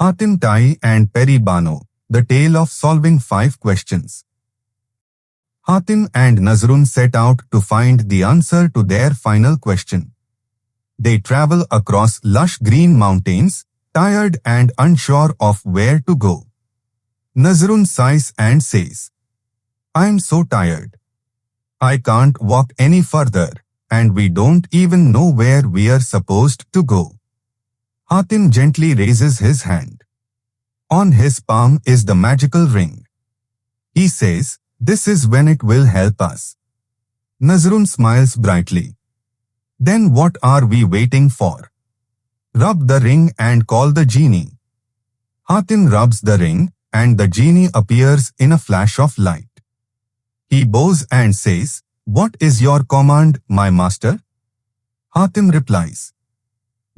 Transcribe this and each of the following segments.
Hatim Tai and Peri Bano, the tale of solving 5 questions. Hatim and Nazrun set out to find the answer to their final question. They travel across lush green mountains, tired and unsure of where to go. Nazrun sighs and says, "I'm so tired. I can't walk any further, and we don't even know where we're supposed to go." Hatim gently raises his hand. On his palm is the magical ring. He says, "This is when it will help us." Nazrun smiles brightly. "Then what are we waiting for? Rub the ring and call the genie." Hatim rubs the ring, and the genie appears in a flash of light. He bows and says, "What is your command, my master?" Hatim replies,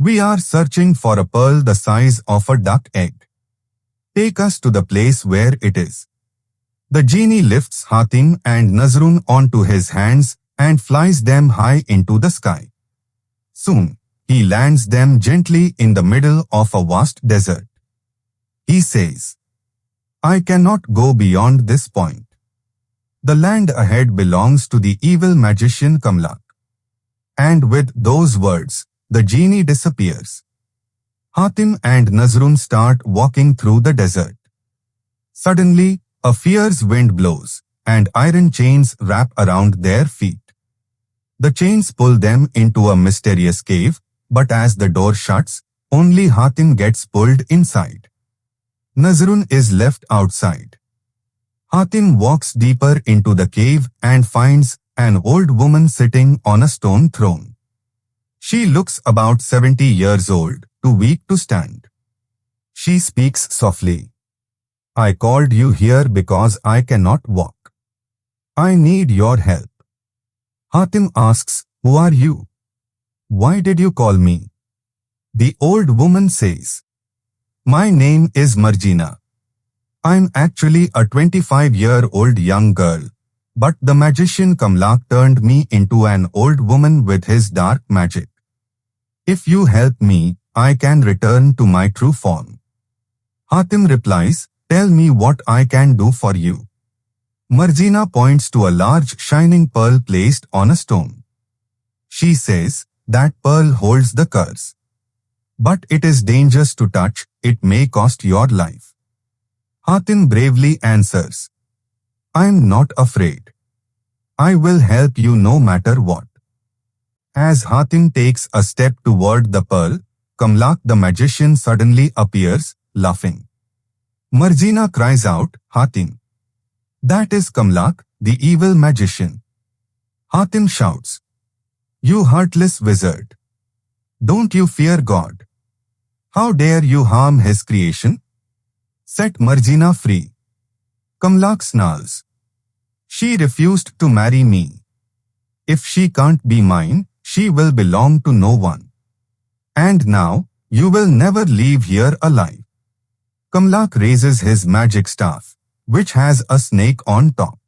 "We are searching for a pearl the size of a duck egg. Take us to the place where it is." The genie lifts Hatim and Nazrun onto his hands and flies them high into the sky. Soon, he lands them gently in the middle of a vast desert. He says, "I cannot go beyond this point. The land ahead belongs to the evil magician Kamlak." And with those words, the genie disappears. Hatim and Nazrun start walking through the desert. Suddenly, a fierce wind blows, and iron chains wrap around their feet. The chains pull them into a mysterious cave, but as the door shuts, only Hatim gets pulled inside. Nazrun is left outside. Hatim walks deeper into the cave and finds an old woman sitting on a stone throne. She looks about 70 years old, too weak to stand. She speaks softly. "I called you here because I cannot walk. I need your help." Hatim asks, "Who are you? Why did you call me?" The old woman says, "My name is Marjina. I'm actually a 25-year-old young girl, but the magician Kamlak turned me into an old woman with his dark magic. If you help me, I can return to my true form." Hatim replies, "Tell me what I can do for you." Marjina points to a large shining pearl placed on a stone. She says, "That pearl holds the curse. But it is dangerous to touch, it may cost your life." Hatim bravely answers, "I'm not afraid. I will help you no matter what." As Hatim takes a step toward the pearl, Kamlak the magician suddenly appears, laughing. Marjina cries out, "Hatim! That is Kamlak, the evil magician." Hatim shouts, "You heartless wizard! Don't you fear God? How dare you harm his creation? Set Marjina free." Kamlak snarls, "She refused to marry me. If she can't be mine, she will belong to no one. And now, you will never leave here alive." Kamlak raises his magic staff, which has a snake on top.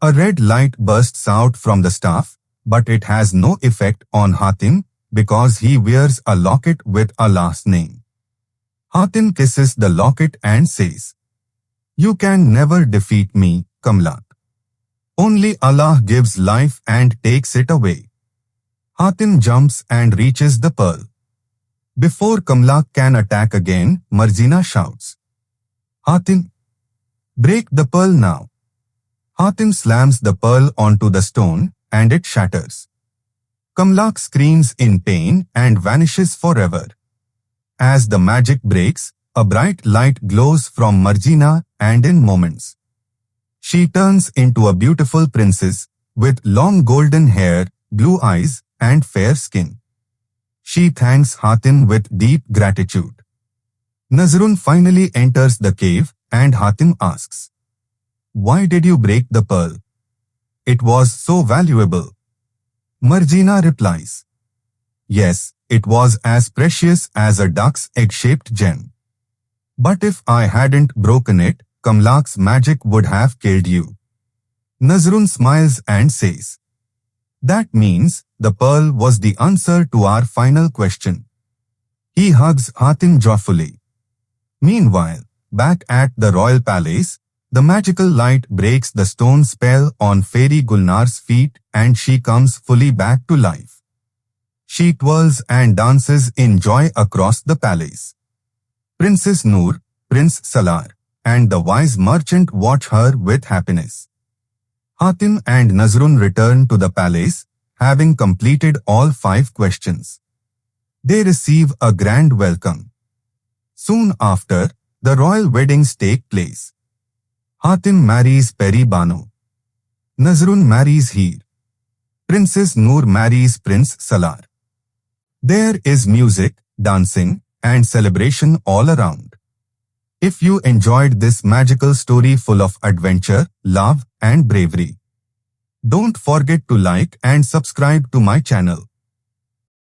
A red light bursts out from the staff, but it has no effect on Hatim because he wears a locket with Allah's name. Hatim kisses the locket and says, "You can never defeat me, Kamlak. Only Allah gives life and takes it away." Hatim jumps and reaches the pearl. Before Kamlak can attack again, Marjina shouts, "Hatim, break the pearl now." Hatim slams the pearl onto the stone and it shatters. Kamlak screams in pain and vanishes forever. As the magic breaks, a bright light glows from Marjina and in moments, she turns into a beautiful princess with long golden hair, blue eyes, and fair skin. She thanks Hatim with deep gratitude. Nazrun finally enters the cave and Hatim asks, "Why did you break the pearl? It was so valuable." Marjina replies, "Yes, it was as precious as a duck's egg-shaped gem. But if I hadn't broken it, Kamlak's magic would have killed you." Nazrun smiles and says, "That means the pearl was the answer to our final question." He hugs Hatim joyfully. Meanwhile, back at the royal palace, the magical light breaks the stone spell on Fairy Gulnar's feet and she comes fully back to life. She twirls and dances in joy across the palace. Princess Noor, Prince Salar, and the wise merchant watch her with happiness. Hatim and Nazrun return to the palace, having completed all 5 questions. They receive a grand welcome. Soon after, the royal weddings take place. Hatim marries Peri Bano. Nazrun marries Heer. Princess Noor marries Prince Salar. There is music, dancing, and celebration all around. If you enjoyed this magical story full of adventure, love, and bravery, don't forget to like and subscribe to my channel.